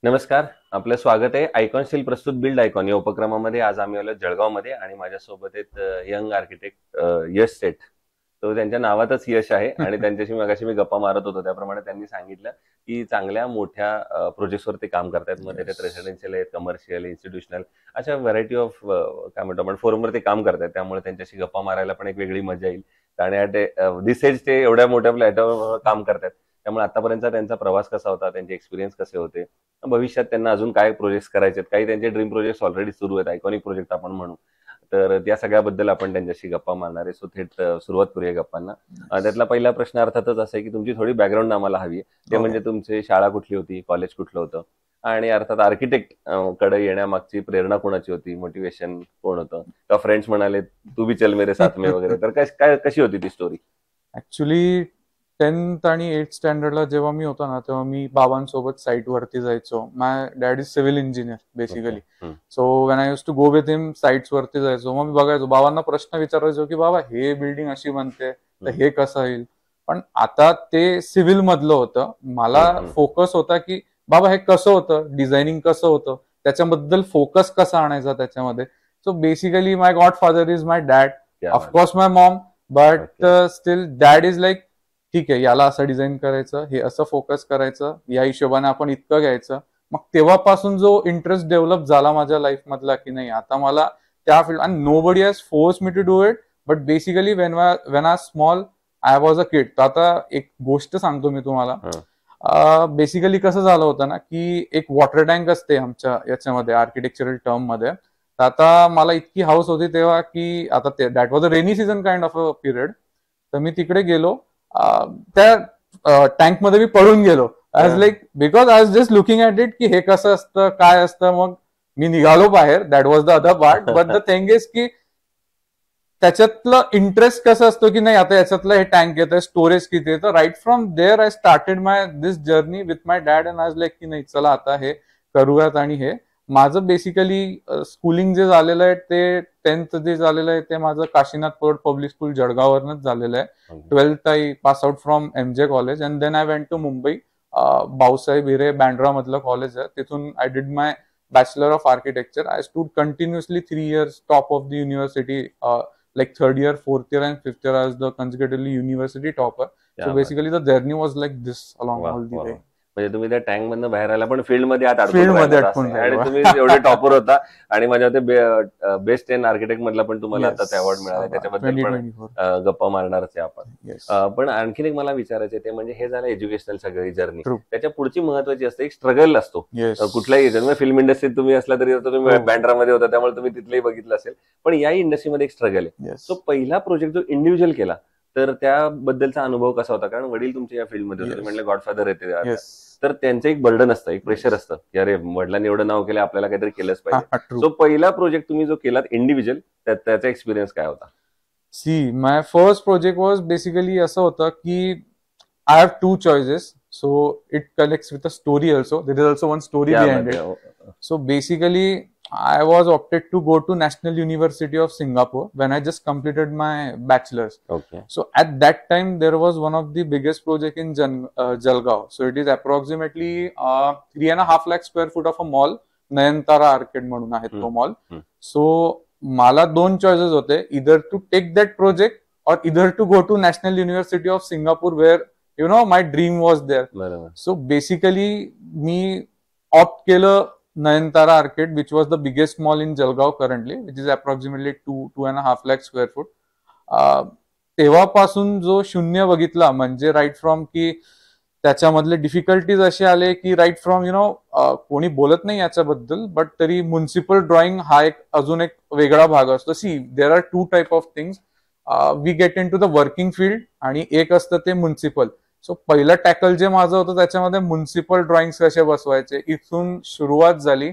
नमस्कार. आपलं स्वागत आहे आयकॉन स्टील प्रस्तुत बिल्ड आयकॉन या उपक्रमामध्ये. आज आम्ही आलो जळगावमध्ये आणि माझ्यासोबत आहेत यंग आर्किटेक्ट यश सेठ. तो त्यांच्या नावातच यश आहे आणि त्यांच्याशी मगाशी मी गप्पा मारत होतो त्याप्रमाणे त्यांनी सांगितलं की चांगल्या मोठ्या प्रोजेक्ट्सवरती काम करतायत. मग त्याच्यात रेसिडेन्शियल आहेत, कमर्शियल, इन्स्टिट्यूशनल अशा व्हरायटी ऑफ काय म्हणतो आपण फोरमवरती काम करतायत. त्यामुळे त्यांच्याशी गप्पा मारायला पण एक वेगळी मजा येईल. आणि दिसेज ते एवढ्या मोठ्या प्लॅटफॉर्मवर काम करतात. त्यामुळे आतापर्यंतचा त्यांचा प्रवास कसा होता, त्यांचे एक्सपिरियन्स कसे होते, भविष्यात त्यांना अजून काय प्रोजेक्ट्स करायचे, काही त्यांचे ड्रीम प्रोजेक्ट ऑलरेडी सुरू आहेत, आयकॉनिक प्रोजेक्ट आपण म्हणू. तर त्या सगळ्याबद्दल आपण त्यांच्याशी गप्पा मारणार आहे. सो थेट सुरुवात करूया गप्पांना. त्यातला पहिला प्रश्न अर्थातच असा आहे की तुमची थोडी बॅकग्राऊंड आम्हाला हवी आहे. ते म्हणजे तुमची शाळा कुठली होती, कॉलेज कुठलं होतं, आणि अर्थात आर्किटेक्ट कडे येण्यामागची प्रेरणा कोणाची होती, मोटिवेशन कोण होतं, का फ्रेंड्स म्हणाले तू बी चल मेरे साथ में वगैरे. तर काय कशी होती ती स्टोरी? ऍक्च्युली 10th आणि 8th स्टँडर्डला जेव्हा मी होतो ना तेव्हा मी बाबांसोबत साईट वरती जायचो. My dad is civil engineer basically. So when I use to go with him sites वरती जायचो. मग मी बघायचो, बाबांना प्रश्न विचारायचो की बाबा हे बिल्डिंग अशी बनते तर हे कसं येईल. पण आता ते सिव्हिल मधलं होतं. मला फोकस होता की बाबा हे कसं होतं, डिझायनिंग कसं होतं, त्याच्याबद्दल फोकस कसा आणायचा त्याच्यामध्ये. So basically my godfather is my dad, of course my Maugham, but still dad is like ठीक आहे, याला असं डिझाईन करायचं, हे असं फोकस करायचं, या हिशोबाने आपण इतकं घ्यायचं. मग तेव्हापासून जो इंटरेस्ट डेव्हलप झाला माझ्या लाईफ मधला की नाही आता मला त्या फील्ड, आणि nobody has force me to do it, but basically when I small I was a kid. तर आता एक गोष्ट सांगतो मी तुम्हाला. बेसिकली कसं झालं होतं ना की एक वॉटर टँक असते आमच्या याच्यामध्ये आर्किटेक्चरल टर्म मध्ये. तर आता मला इतकी हाऊस होती तेव्हा की आता that was a rainy season kind of a period. तर मी तिकडे गेलो, त्या टँक मध्ये मी पडून गेलो. As like because I was just looking at it की हे कसं असतं काय असतं. मग मी निघालो बाहेर. That was the other part. But the thing is की त्याच्यातलं इंटरेस्ट कसं असतो की नाही आता याच्यातलं हे टँक येतं, स्टोरेज किती आहे. तर right from there I started my this journey with my dad and I like की नाही चला आता हे करूयात. आणि हे माझं बेसिकली स्कूलिंग जे झालेलं आहे ते 10th जे झालेलं आहे ते माझं काशीनाथ पवार पब्लिक स्कूल जळगाववरनच झालेलं आहे. 12th I pass out from MJ college and then I went to Mumbai. Bhausaheb Hire Bandra मधलं कॉलेज आहे, तिथून I did my bachelor of architecture. I stood continuously 3 years top of the university, like 3rd year, 4th year and 5th year as the consecutively university topper. So basically the journey was like this along all the way. म्हणजे तुम्ही त्या tank मधनं बाहेर आला पण field मध्ये आत Field मध्ये अडकून अडकून आणि राहिलो. तुम्ही एवढे टॉपर होता आणि माझ्या मते बेस्ट 10 आर्किटेक्ट मधला पण तुम्हाला Yes. आता अवॉर्ड मिळाला. त्याच्याबद्दल पण 2024. गप्पा मारणारच आहे आपण. Yes. पण आणखीन एक मला विचारायचं आहे, ते म्हणजे हे झालं एज्युकेशनल सगळी जर्नी. True. त्याच्या पुढची महत्वाची असते एक स्ट्रगल असतो. Yes. कुठल्याही फिल्म इंडस्ट्रीत तुम्ही असला तरी आता तुम्ही हो. बँड्रामध्ये होता त्यामुळे तुम्ही तिथलेही बघितलं असेल. पण याही इंडस्ट्रीमध्ये एक स्ट्रगल आहे. Yes. तो पहिला प्रोजेक्ट जो इंडिव्हिज्युअल केला तर त्याबद्दलचा अनुभव कसा होता? कारण वडील तुमच्या या फील्डमध्ये होते, Yes. म्हणजे गॉडफादर येते. Yes. तर त्यांचं एक बर्डन असतं, एक प्रेशर असतं की अरे वडिलांनी एवढं नाव केलं, आपल्याला काहीतरी केलंच पाहिजे. True. सो पहिला प्रोजेक्ट तुम्ही जो केलात इंडिव्हिज्युअल, त्याचा एक्सपिरियन्स काय होता? See, my first project was basically असं होतं की I have 2 choices. So it connects with a story also. There is also one story behind it. So basically, I was opted to go to National University of Singapore when I just completed my bachelor's. Okay. So at that time, there was one of the biggest project in Jalgaon. So it is approximately 3.5 lakh square foot of a mall. Nayantara Arcade म्हणून आहे तो mall. So मला 2 choices होते, either to take that project or either to go to National University of Singapore where my dream was there. So basically me opt केलं Nayantara Arcade, which was the biggest mall in Jalgaon currently, which is approximately 2.5 lakh square foot. तेव्हापासून जो शून्य बघितला म्हणजे right from की त्याच्यामधले difficulties असे आले की राईट फ्रॉम कोणी बोलत नाही याच्याबद्दल, बट तरी म्युन्सिपल ड्रॉइंग हा एक अजून एक वेगळा भाग असतो. See there are 2 type of things. We get in to the working field आणि एक असतं ते म्युन्सिपल. सो पहिलं टॅकल जे माझं होतं त्याच्यामध्ये म्युन्सिपल ड्रॉइंग कसे बसवायचे इथून सुरुवात झाली.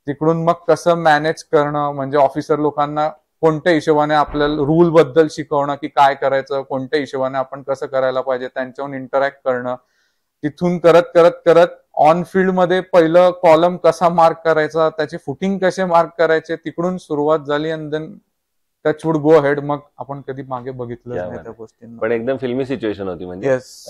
तिकडून मग कसं मॅनेज करणं, म्हणजे ऑफिसर लोकांना कोणत्या हिशोबाने आपल्याला रूल बद्दल शिकवणं की काय करायचं, कोणत्या हिशोबाने आपण कसं करायला पाहिजे, त्यांच्यावर इंटरॅक्ट करणं. तिथून करत करत करत ऑन फील्ड मध्ये पहिलं कॉलम कसा मार्क करायचा, त्याचे फुटिंग कसे मार्क करायचे, तिकडून सुरुवात झाली. And then touch wood go head. मग आपण कधी मागे बघितलं नाही त्या गोष्टींना. पण एकदम फिल्मी सिच्युएशन होती, म्हणजे Yes.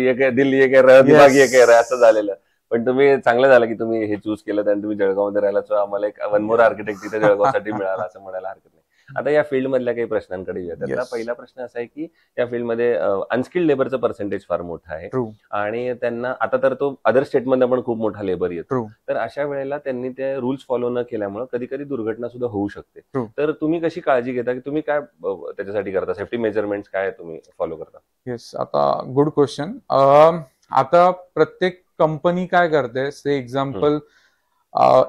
एक दिल्ली एक रहत बागी एक असं झालेलं. पण तुम्ही चांगलं झालं की तुम्ही हे चूज केलं आणि तुम्ही जळगावमध्ये राहिला, सो आम्हाला एक वन मोर आर्किटेक्ट तिथे जळगावसाठी मिळाला असं म्हणायला हरकत नाही. आता या फील्ड मधल्या काही प्रश्नांकडे येऊया. त्यातला पहिला प्रश्न असा आहे की या फील्डमध्ये अनस्किल्ड लेबरचं पर्सेंटेज फार मोठं आहे आणि त्यांना आता तर तो अदर स्टेटमध्ये पण खूप मोठा लेबर येतो, तर अशा वेळेला त्यांनी ते रूल्स फॉलो न केल्यामुळे कधी कधी दुर्घटना सुद्धा होऊ शकते. तर तुम्ही कशी काळजी घेता की तुम्ही काय त्याच्यासाठी करता, सेफ्टी मेजरमेंट काय तुम्ही फॉलो करता? येस, आता गुड क्वेश्चन. आता प्रत्येक कंपनी काय करते, से एक्झाम्पल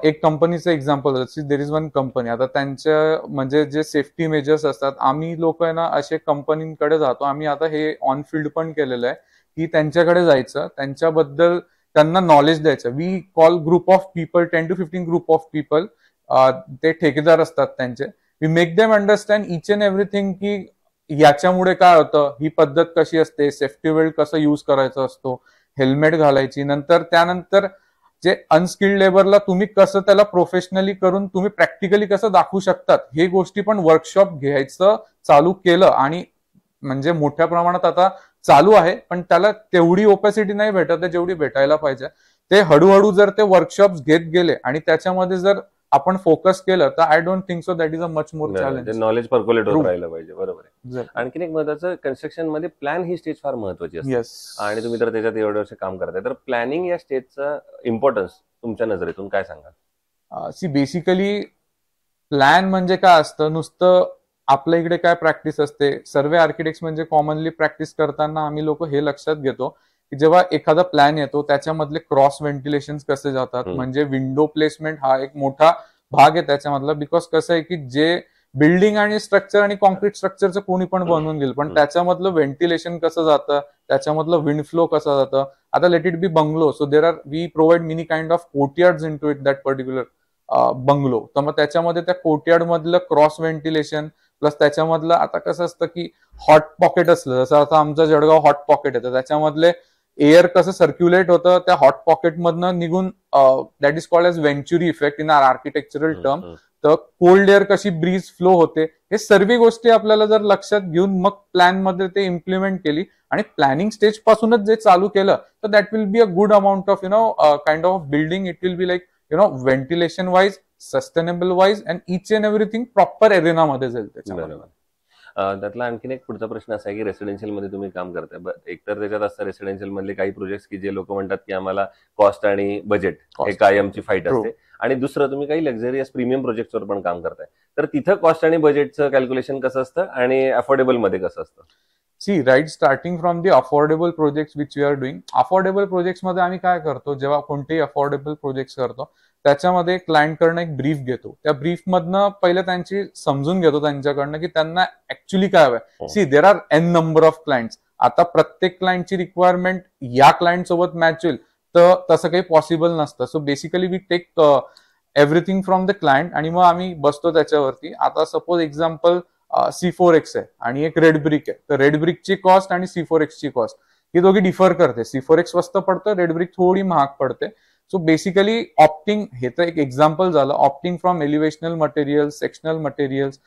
एक कंपनीचं example, there is one company. आता त्यांच्या म्हणजे जे सेफ्टी मेजर्स असतात, आम्ही लोक आहे ना असे कंपनीकडे जातो. आम्ही आता हे ऑन फील्ड पण केलेलं आहे की त्यांच्याकडे जायचं, त्यांच्याबद्दल त्यांना नॉलेज द्यायचं. We call group of people, 10 to 15 group of people, ते ठेकेदार असतात त्यांचे. We make them understand each and everything की याच्यामुळे काय होतं, ही पद्धत कशी असते, सेफ्टी बेल्ट कसं युज करायचं असतो, हेल्मेट घालायची. नंतर त्यानंतर जे अनस्किल्ड लेबरला तुम्ही कसं त्याला प्रोफेशनली करून तुम्ही प्रॅक्टिकली कसं दाखवू शकतात, हे गोष्टी पण वर्कशॉप घ्यायचं चालू केलं. आणि म्हणजे मोठ्या प्रमाणात आता चालू आहे, पण त्याला तेवढी ओपॅसिटी नाही भेटत आहे जेवढी भेटायला पाहिजे. ते हळूहळू जर ते वर्कशॉप्स घेत गेले आणि त्याच्यामध्ये जर आपण फोकस केलं तर I don't think so that is a much more challenge. Knowledge percolate होत राहिलं पाहिजे. बरोबर आहे. आणखीन एक महत्वाचं, कन्स्ट्रक्शन मध्ये प्लॅन ही स्टेज फार महत्वाची असते आणि तुम्ही तर त्याच्यात एवढे वर्ष काम करताय, तर प्लॅनिंग या स्टेजचा इम्पॉर्टन्स तुमच्या नजरेतून काय सांगाल? सी बेसिकली प्लॅन म्हणजे काय असतं, नुसतं आपल्या इकडे काय प्रॅक्टिस असते, सर्व आर्किटेक्ट्स म्हणजे कॉमनली प्रॅक्टिस करताना आम्ही लोक हे लक्षात घेतो की जेव्हा एखादा प्लॅन येतो त्याच्यामधले क्रॉस व्हेंटिलेशन कसे जातात, म्हणजे विंडो प्लेसमेंट हा एक मोठा भाग आहे त्याच्यामधला. बिकॉज कसं आहे की जे बिल्डिंग आणि स्ट्रक्चर आणि कॉन्क्रीट स्ट्रक्चरचं कोणी पण बनवून घेईल, पण त्याच्यामधलं व्हेंटिलेशन कसं जातं, त्याच्यामधलं विंड फ्लो कसं जातं. आता let it be bungalow, so there are we provide many kind of courtyards into it that particular bungalow. तर मग त्याच्यामध्ये त्या कोर्टयार्ड मधलं क्रॉस व्हेंटिलेशन प्लस त्याच्यामधलं आता कसं असतं की हॉट पॉकेट असलं, जसं आता आमचं जळगाव हॉट पॉकेट आहे, तर त्याच्यामधले एअर कसं सर्क्युलेट होतं त्या हॉट पॉकेट मधनं निघून, that is called as venturi effect in our architectural term. तर कोल्ड एअर कशी ब्रीज फ्लो होते, हे सर्व गोष्टी आपल्याला जर लक्षात घेऊन मग प्लॅन मध्ये ते इम्प्लिमेंट केली आणि प्लॅनिंग स्टेज पासूनच जे चालू केलं, तर that will be a good amount of kind of building. It will be like ventilation wise, sustainable wise and each and everything proper एरिनामध्ये जाईल त्याच्यामध्ये. त्यातला आणखीन एक पुढचा प्रश्न असा आहे की रेसिडेन्शियल मध्ये तुम्ही काम करताय, एकतर त्याच्यात असतं रेसिडेन्शियल मधले काही प्रोजेक्ट की जे लोक म्हणतात की आम्हाला कॉस्ट आणि बजेट हे कायमची फाईट असते, आणि दुसरं तुम्ही काही लक्झरियस प्रीमियम प्रोजेक्टवर पण काम करताय, तर तिथं कॉस्ट आणि बजेटचं कॅल्क्युलेशन कसं असतं आणि अफोर्डेबल मध्ये कसं असतं? See right, starting from the affordable project which we are doing. Affordable project मध्ये आम्ही काय करतो, जेव्हा कोणतेही अफोर्डेबल प्रोजेक्ट करतो त्याच्यामध्ये क्लायंटकडनं एक ब्रीफ घेतो. त्या ब्रीफ मधनं पहिले त्यांची समजून घेतो त्यांच्याकडनं की त्यांना ऍक्च्युली काय हवंय. See there are n number of clients. आता प्रत्येक क्लायंटची रिक्वायरमेंट या क्लायंट सोबत मॅच होईल तर तसं काही पॉसिबल नसतं. So basically we take everything from the client आणि मग आम्ही बसतो त्याच्यावरती. आता सपोज एक्झाम्पल C4X आहे आणि एक रेड ब्रिक आहे, तर रेड ब्रिकची कॉस्ट आणि C4X ची कॉस्ट ही दोघी डिफर करते. C4X स्वस्त पडतं, रेड ब्रिक थोडी महाग पडते. सो बेसिकली ऑप्टिंग, हे तर एक एक्झाम्पल झालं, opting from elevational materials, sectional materials,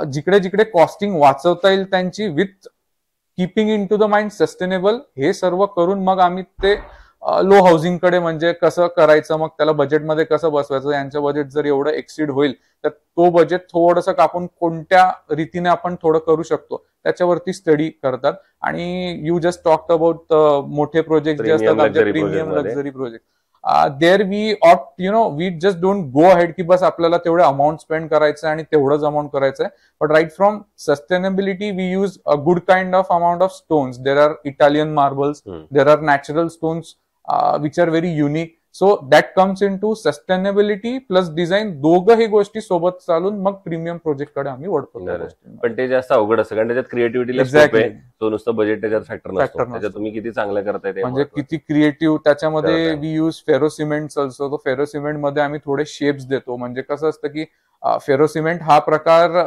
जिकडे जिकडे कॉस्टिंग वाचवता येईल त्यांची with keeping in to the mind sustainable, हे सर्व करून मग आम्ही ते लो हाऊसिंग कडे म्हणजे कसं करायचं, मग त्याला बजेटमध्ये कसं बसवायचं. यांचं बजेट जर एवढं एक्सीड होईल तर तो बजेट थोडंसं कापून कोणत्या रीतीने आपण थोडं करू शकतो त्याच्यावरती स्टडी करतात. आणि यू जस्ट टॉक अबाउट मोठे प्रोजेक्ट जे असतात आमचे premium luxury project, there we opt we just don't go ahead की बस आपल्याला तेवढं अमाऊंट स्पेंड करायचं आणि तेवढंच अमाऊंट करायचं आहे. But right from sustainability we use a good kind of amount of stones. There are Italian marbles, there are natural stones which are very unique. So that comes into sustainability plus design. दोघं हे गोष्टी सोबत चालून मग premium project कडे आम्ही वळतो. पण ते जास्त अवघड असतं कारण त्याच्यात क्रिएटिव्हिटीला स्कोप आहे, तो नुसतं बजेट त्याच्यात फॅक्टर नसतो. त्याच्यात तुम्ही किती चांगलं करताय ते म्हणजे किती क्रिएटिव्ह. त्याच्यामध्ये we use ferro cement also. तो फेरो सिमेंट मध्ये आम्ही थोडे शेप्स देतो. म्हणजे कसं असतं की फेरो सिमेंट हा प्रकार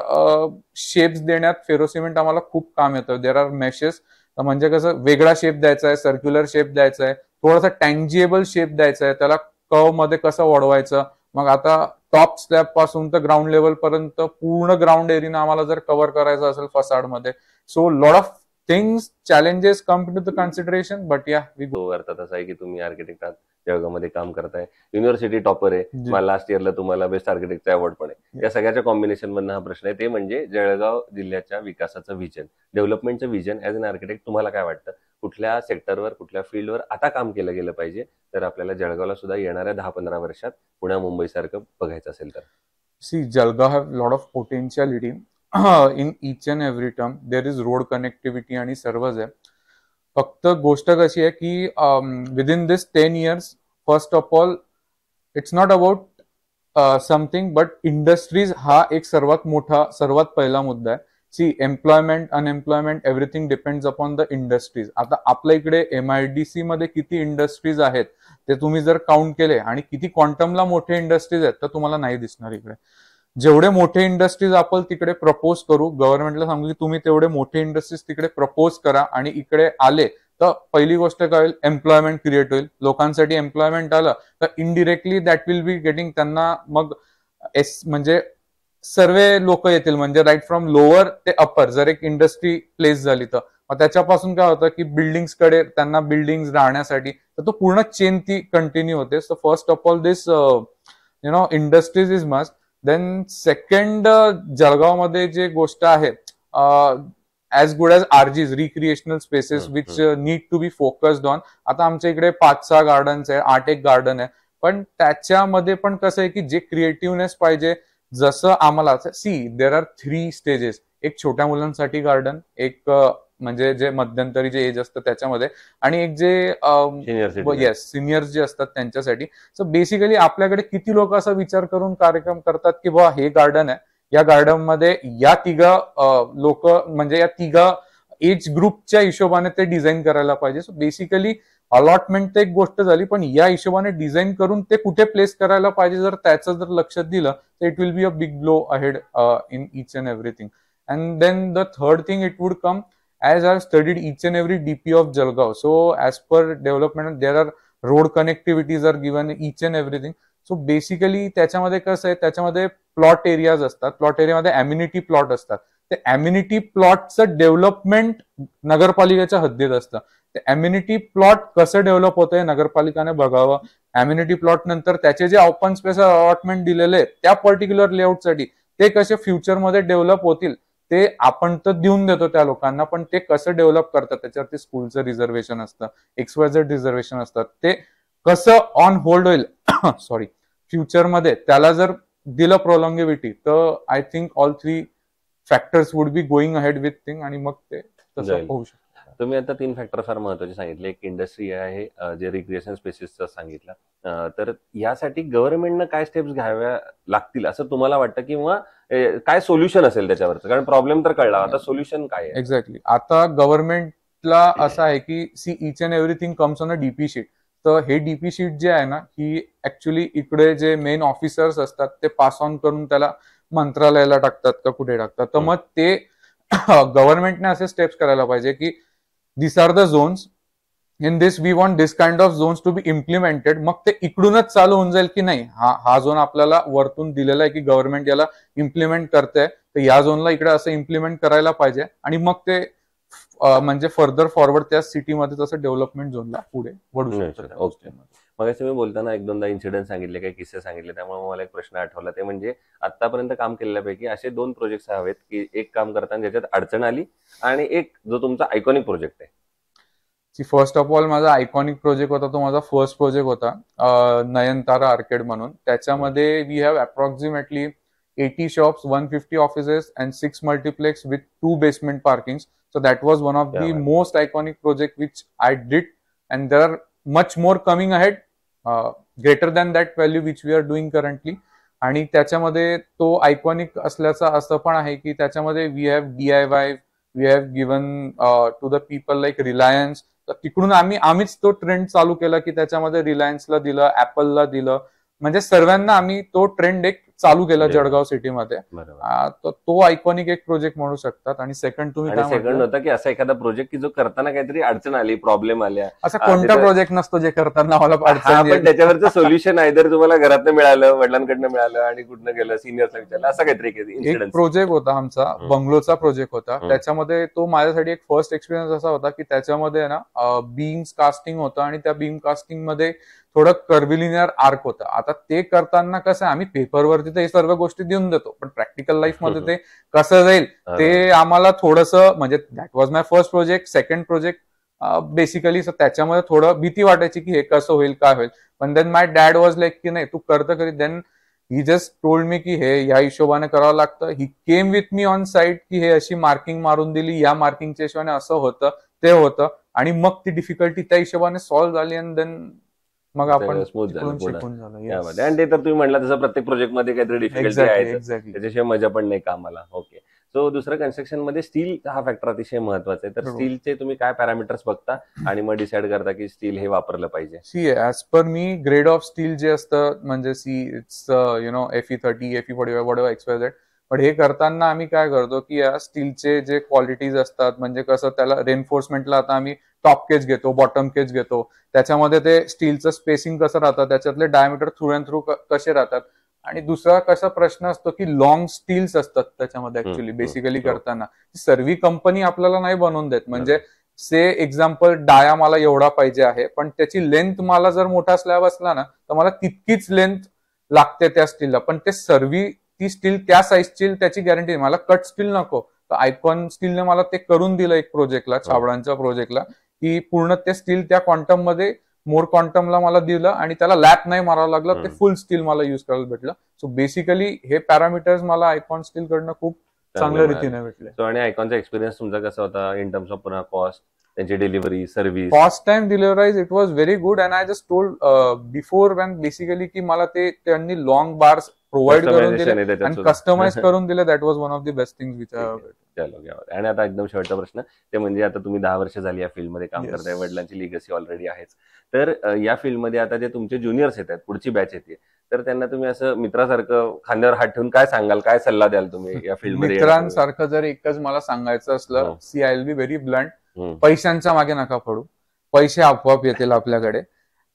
शेप्स देण्यात फेरो सिमेंट आम्हाला खूप काम येतं. देर आर मेशेस, म्हणजे कसं वेगळा शेप द्यायचा आहे, सर्क्युलर शेप द्यायचा आहे, थोडासा टँजिएबल शेप द्यायचा आहे, त्याला कर्व मध्ये कसं वाढवायचं. मग आता टॉप स्लॅब पासून तर ग्राउंड लेवल पर्यंत पूर्ण ग्राउंड एरिया आम्हाला जर कव्हर करायचं असेल फसाड मध्ये, so lot of things challenges come to the consideration, but yeah we तो अर्थात असा आहे की तुम्ही आर्किटेक्ट आहात, जळगावमध्ये काम करताय, युनिव्हर्सिटी टॉपर आहे, मला लास्ट इयरला तुम्हाला बेस्ट आर्किटेक्टचा अवॉर्ड पण आहे. या सगळ्याच्या कॉम्बिनेशन मधनं हा प्रश्न आहे, ते म्हणजे जळगाव जिल्ह्याच्या विकासाचं व्हिजन, डेव्हलपमेंटचं व्हिजन. ऍज अन आर्किटेक्ट तुम्हाला काय वाटतं, कुठल्या सेक्टरवर, कुठल्या फील्डवर आता काम केलं गेलं पाहिजे तर आपल्याला जळगावला सुद्धा येणाऱ्या 10-15 वर्षात पुण्या मुंबई सारखं बघायचं असेल तर? See, Jalgaon have lot of potentiality in each and every term. There is road connectivity आणि सर्वच आहे. फक्त गोष्ट कशी आहे की within this 10 years, first of all it's not about something but industries हा एक सर्वात पहिला मुद्दा आहे. See, employment, unemployment, everything depends upon the industries. आता आपल्या इकडे MIDC मध्ये किती इंडस्ट्रीज आहेत ते तुम्ही जर काउंट केले आणि किती क्वांटमला मोठे इंडस्ट्रीज आहेत तर तुम्हाला नाही दिसणार इकडे. जेवढे मोठे इंडस्ट्रीज आपण तिकडे प्रपोज करू, गव्हर्नमेंटला सांगू की तुम्ही तेवढे मोठे इंडस्ट्रीज तिकडे प्रपोज करा आणि इकडे आले तर पहिली गोष्ट काय होईल, एम्प्लॉयमेंट क्रिएट होईल. लोकांसाठी एम्प्लॉयमेंट आलं तर indirectly that will be getting, त्यांना मग म्हणजे सर्व लोक येतील, म्हणजे राईट फ्रॉम लोअर ते अपर. जर एक इंडस्ट्री प्लेस झाली तर मग त्याच्यापासून काय होतं की बिल्डिंग्स कडे त्यांना बिल्डिंग राहण्यासाठी, तर तो पूर्ण चेन ती कंटिन्यू होते. So first of all this industries is must. Then second, जळगावमध्ये जे गोष्ट आहे, as good as RGs, recreational spaces which need to be focused on. आता आमच्या इकडे 5-6 गार्डन्स आहे, 8 गार्डन आहे, पण त्याच्यामध्ये पण कसं आहे की जे क्रिएटिव्हनेस पाहिजे, जसं आम्हाला, सी देर आर 3 स्टेजेस. एक छोट्या मुलांसाठी गार्डन, एक म्हणजे जे मध्यंतरी जे एज असतं त्याच्यामध्ये, आणि एक जे सिनियर्स जे असतात त्यांच्यासाठी. सो बेसिकली आपल्याकडे किती लोक असा विचार करून कार्यक्रम करतात की बाबा हे गार्डन आहे, या गार्डन मध्ये या तिघा लोक, म्हणजे या तिघा एज ग्रुपच्या हिशोबाने ते डिझाईन करायला पाहिजे. सो बेसिकली अलॉटमेंट तर एक गोष्ट झाली, पण या हिशोबाने डिझाईन करून ते कुठे प्लेस करायला पाहिजे, जर त्याचं जर लक्ष दिलं तर it will be a big blow ahead in each and everything. And then the third thing it would come, as I've studied each and every DP of Jalgaon. So as per development, there are road connectivities are given, each and everything. So basically त्याच्यामध्ये कसं आहे, त्याच्यामध्ये plot areas असतात, plot एरियामध्ये immunity plot असतात. ते immunity प्लॉटचं development नगरपालिकेच्या हद्दीत असतं. ते अम्युनिटी प्लॉट कसं डेव्हलप होतंय नगरपालिकाने बघावं. अम्युनिटी प्लॉट नंतर त्याचे जे ओपन स्पेस अलॉटमेंट दिलेले आहेत त्या पर्टिक्युलर लेआउटसाठी, ते कसे फ्युचरमध्ये डेव्हलप होतील ते आपण तर देऊन देतो त्या लोकांना, पण ते कसं डेव्हलप करतात त्याच्यावरती स्कूलचं रिझर्वेशन असतं, XYZ रिझर्वेशन असतात, ते कसं ऑन होल्ड होईल सॉरी फ्युचरमध्ये, त्याला जर दिलं प्रोलॉंगेविटी तर I think all 3 factors would be going ahead with thing, आणि मग ते तसं होऊ शकतं. तुम्ही आता 3 फॅक्टर फार महत्वाचे सांगितले. एक इंडस्ट्री आहे, जे रिक्रिएशन स्पेसिसचं सांगितलं, तर यासाठी गव्हर्नमेंटनं काय स्टेप्स घ्याव्या लागतील असं तुम्हाला वाटतं, किंवा काय सोल्युशन असेल त्याच्यावरचं? कारण प्रॉब्लेम तर कळला, आता सोल्युशन काय आहे? एक्झॅक्टली. आता गव्हर्नमेंटला असं आहे की see, each and everything comes on a DP sheet. तर हे DP शीट जे आहे ना, ही ऍक्च्युली इकडे जे मेन ऑफिसर्स असतात ते पास ऑन करून त्याला मंत्रालयाला टाकतात का कुठे टाकतात. तर मग ते गव्हर्नमेंटने असे स्टेप्स करायला पाहिजे की these are the zones, in this we want this kind of zones to be implemented. मग ते इकडूनच चालू होऊन जाईल की नाही, हा झोन आपल्याला वरतून दिलेला आहे की गव्हर्नमेंट याला इम्प्लिमेंट करते, तर या झोनला इकडे असं इम्प्लिमेंट करायला पाहिजे, आणि मग ते म्हणजे फर्दर फॉरवर्ड त्या सिटीमध्ये तसं डेव्हलपमेंट झोनला पुढे वळू शकतं. ओके. मग तुम्ही बोलताना 1-2दा इन्सिडेंट सांगितले, काही किस्से सांगितले, त्यामुळे मला एक प्रश्न आठवला, ते म्हणजे आतापर्यंत काम केलेल्यापैकी असे 2 प्रोजेक्ट हवेत की एक काम करताना ज्याच्यात अडचण आली, आणि एक जो तुमचा आयकॉनिक प्रोजेक्ट आहे. फर्स्ट ऑफ ऑल माझा आयकॉनिक प्रोजेक्ट होता, तो माझा फर्स्ट प्रोजेक्ट होता, नयनतारा आर्केड म्हणून. त्याच्यामध्ये we have approximately 80 shops, 150 offices and 6 multiplex with 2 basement parkings. So that was one of the most iconic project which I did, and there are much more coming ahead, greater than that value which we are doing currently. आणि त्याच्यामध्ये तो iconic असल्याचा असं पण आहे की त्याच्यामध्ये we have DIY, we have given to the people like Reliance. तर तिकडून आम्हीच तो ट्रेंड चालू केला की त्याच्यामध्ये रिलायन्सला दिलं, ऍपलला दिलं, म्हणजे सर्वांना आम्ही तो ट्रेंड एक चालू केला बरोबर. जळगाव सिटीमध्ये. बरोबर. तर तो आयकॉनिक एक प्रोजेक्ट म्हणू शकतात. आणि सेकंड तुम्ही आणि काय सेकंड म्हटलं, होता की असा एखादा प्रोजेक्ट की जो करताना काहीतरी अडचण आली, प्रॉब्लेम आल्या, असा कोणता तिथं- प्रोजेक्ट नसतो जे करताना मला हा, अडचण पण त्याच्यावरचं सोल्युशन आयदर तुम्हाला घरातनं मिळालं, वडिलांकडनं मिळालं आणि कुठनं गेलं, सिनियर्सला विचारलं, असं काहीतरी एक इन्सिडेंट. प्रोजेक्ट होता आमचा, बंगलोचा प्रोजेक्ट होता. हम्म. त्याच्यामध्ये तो माझ्यासाठी एक फर्स्ट एक्सपिरियन्स असा होता की त्याच्यामध्ये ना बीम्स कास्टिंग होतं आणि त्या बीम कास्टिंग मध्ये थोडं कर्व्हिलिनियर आर्क होतं. आता ते करताना कसं आम्ही पेपरवरती तर हे सर्व गोष्टी देऊन देतो, पण प्रॅक्टिकल लाईफ मध्ये ते कसं जाईल ते आम्हाला थोडंसं, म्हणजे that was my first project. Second project basically त्याच्यामध्ये थोडं भीती वाटायची की हे कसं होईल, काय होईल. पण then my dad was like की नाही तू करतं करी. Then he just told me की हे या हिशोबाने करावं लागतं. He came with me on site की हे अशी मार्किंग मारून दिली, या मार्किंगच्या हिशोबाने असं होतं, ते होतं. आणि मग ती डिफिकल्टी त्या हिशोबाने सॉल्व्ह झाली आणि देन मग आपण स्मूथ झालं तिकडून पुढं. शिकून झालं. त्यामध्ये आणि ते तर तुम्ही म्हणला तसं प्रत्येक प्रोजेक्ट मध्ये काहीतरी डिफिकल्टी आहे, त्याच्याशिवाय मजा पण नाही कामाला. ओके. सो दुसरं कन्स्ट्रक्शन मध्ये स्टील हा फॅक्टर अतिशय महत्वाचा आहे. तर बरोबर. स्टीलचे तुम्ही काय पॅरामीटर्स बघता आणि मग डिसाईड करता की स्टील हे वापरलं पाहिजे? See as per me grade of steel जे असतं, म्हणजे see it's FE30, FE45, what XYZ. पण हे करताना आम्ही काय करतो की या स्टीलचे जे क्वालिटीज असतात, म्हणजे कसं त्याला रेनफोर्समेंटला आता आम्ही टॉप केज घेतो, बॉटम केज घेतो. त्याच्यामध्ये ते स्टीलचं स्पेसिंग कसं राहतं, त्याच्यातले डायमीटर थ्रू अँड थ्रू कसे राहतात. आणि दुसरा कसा प्रश्न असतो की लॉंग स्टील्स असतात त्याच्यामध्ये ऍक्च्युली बेसिकली करताना. सर्व कंपनी आपल्याला नाही बनवून देत. म्हणजे से एक्झाम्पल डाया मला एवढा पाहिजे आहे, पण त्याची लेंथ मला जर मोठा स्लॅब असला ना तर मला तितकीच लेंथ लागते त्या स्टीलला. पण ते सर्व ती स्टील त्या साईजची, त्याची गॅरंटी. मला कट स्टील नको. तर आयकॉन स्टीलने मला ते करून दिलं एक प्रोजेक्टला, छाबडांच्या प्रोजेक्टला, की पूर्ण ते स्टील त्या क्वांटम मध्ये मोर क्वांटमला मला दिलं आणि त्याला लॅप नाही मारावं लागलं. ते फुल स्टील मला युज करायला भेटलं. सो बेसिकली हे पॅरामीटर्स मला आयकॉन स्टील कडनं खूप चांगल्या रीतीने भेटले. So, आणि आयकॉनचा एक्सपिरियन्स तुमचा कसा होता इन टर्म्स ऑफ पुन्हा कॉस्ट, त्यांची delivery, service? First time deliveries it was very good. And I just told before one basically की मला ते त्यांनी लॉंग बार्स प्रोव्हाइड करून दिले आणि कस्टमाइज करून दिले. That was one of the best things which I have. आणि आता एकदम शेवटचा प्रश्न, ते म्हणजे आता तुम्ही 10 वर्ष झाली या फील्डमध्ये काम करताय, वडिलांची लिगसी ऑलरेडी आहेच. तर या फील्डमध्ये आता जे तुमचे ज्युनियर्स येतात, पुढची बॅच येते, तर त्यांना तुम्ही असं मित्रासारखं खांद्यावर हात ठेवून काय सांगाल, काय सल्ला द्याल तुम्ही या फील्डमध्ये? मित्रांसारखं जर एकच मला सांगायचं असलं, see I will be very blunt. पैशांच्या मागे नका पडू. पैसे आपोआप येतील आपल्याकडे.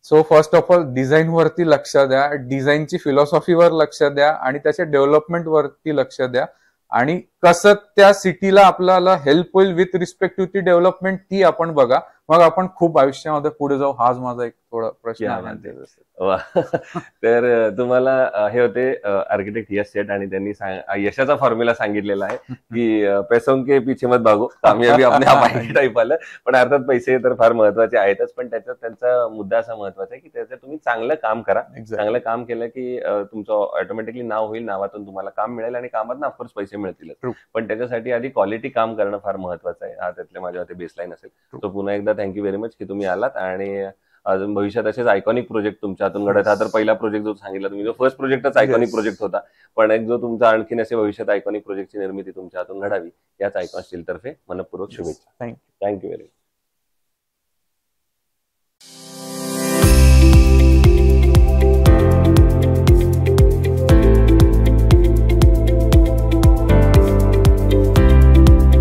So first of all design वरती लक्ष द्या, डिझाईनची फिलॉसॉफीवर लक्ष द्या आणि त्याच्या डेव्हलपमेंट वरती लक्ष द्या. आणि कसं त्या सिटीला आपल्याला हेल्प होईल विथ रिस्पेक्ट टू ती डेव्हलपमेंट, ती आपण बघा. मग आपण खूप आयुष्यामध्ये पुढे जाऊ. हाच माझा एक थोडा प्रश्न आहे. तर तुम्हाला हे होते आर्किटेक्ट यश सेठ, आणि त्यांनी यशाचा फॉर्म्युला सांगितलेला आहे की पैसों के पीछे मत भागो, कामयाबी अपने आप आएगी टाईप आलं. पण अर्थात पैसे तर फार महत्वाचे आहेतच, पण त्याच्यात त्यांचा मुद्दा असा महत्वाचा आहे की त्याच्यात तुम्ही चांगलं काम करा. चांगलं काम केलं की तुमचं ऑटोमॅटिकली नाव होईल, नावातून तुम्हाला काम मिळेल आणि कामात ऑफकोर्स पैसे मिळतील. पण त्याच्यासाठी आधी क्वालिटी काम करणं फार महत्वाचं आहे. हा त्यातल्या माझ्या बेसलाईन असेल. तो पुन्हा एकदा थँक्यू व्हेरी मच की तुम्ही आलात. आणि अजून भविष्यात असेच आयकॉनिक प्रोजेक्ट तुमच्या हातून घडत. हा तर पहिला प्रोजेक्ट जो सांगितला तुम्ही, जो फर्स्ट प्रोजेक्टच आयकॉनिक प्रोजेक्ट होता, पण एक जो तुमचा आणखीन असे भविष्यात आयकॉनिक प्रोजेक्टची निर्मिती तुमच्या हातून घडावी, याच आयकॉन स्टील तर्फे मनपूर्वक शुभेच्छा. Thank you very much.